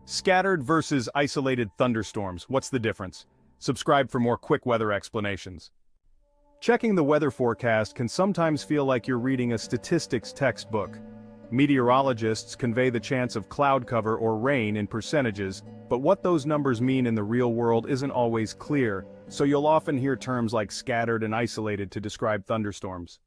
Scattered versus isolated thunderstorms, what's the difference? Subscribe for more quick weather explanations. Checking the weather forecast can sometimes feel like you're reading a statistics textbook. Meteorologists convey the chance of cloud cover or rain in percentages, but what those numbers mean in the real world isn't always clear, so you'll often hear terms like scattered and isolated to describe thunderstorms.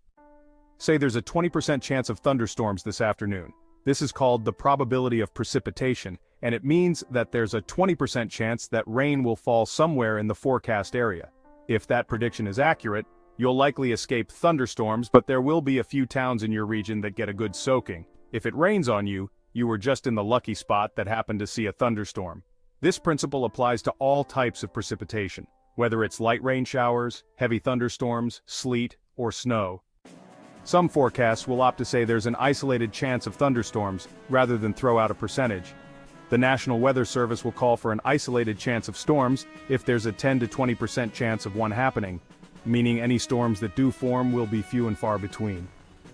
Say there's a 20% chance of thunderstorms this afternoon. This is called the probability of precipitation, and it means that there's a 20% chance that rain will fall somewhere in the forecast area. If that prediction is accurate, you'll likely escape thunderstorms, but there will be a few towns in your region that get a good soaking. If it rains on you, you were just in the lucky spot that happened to see a thunderstorm. This principle applies to all types of precipitation, whether it's light rain showers, heavy thunderstorms, sleet, or snow. Some forecasts will opt to say there's an isolated chance of thunderstorms, rather than throw out a percentage. The National Weather Service will call for an isolated chance of storms if there's a 10 to 20% chance of one happening, meaning any storms that do form will be few and far between.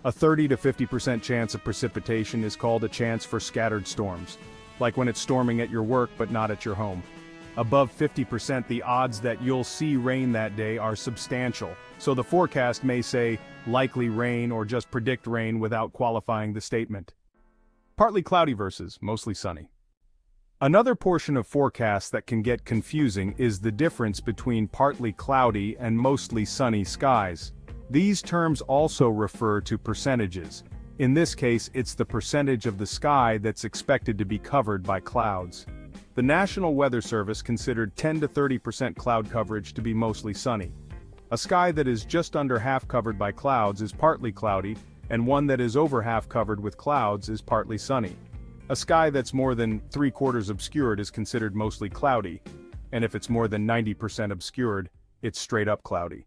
A 30 to 50% chance of precipitation is called a chance for scattered storms, like when it's storming at your work but not at your home. Above 50%, the odds that you'll see rain that day are substantial, so the forecast may say likely rain or just predict rain without qualifying the statement. Partly cloudy versus mostly sunny. Another portion of forecasts that can get confusing is the difference between partly cloudy and mostly sunny skies. These terms also refer to percentages. In this case, it's the percentage of the sky that's expected to be covered by clouds. The National Weather Service considered 10 to 30% cloud coverage to be mostly sunny. A sky that is just under half covered by clouds is partly cloudy, and one that is over half covered with clouds is partly sunny. A sky that's more than 3/4 obscured is considered mostly cloudy, and if it's more than 90% obscured, it's straight up cloudy.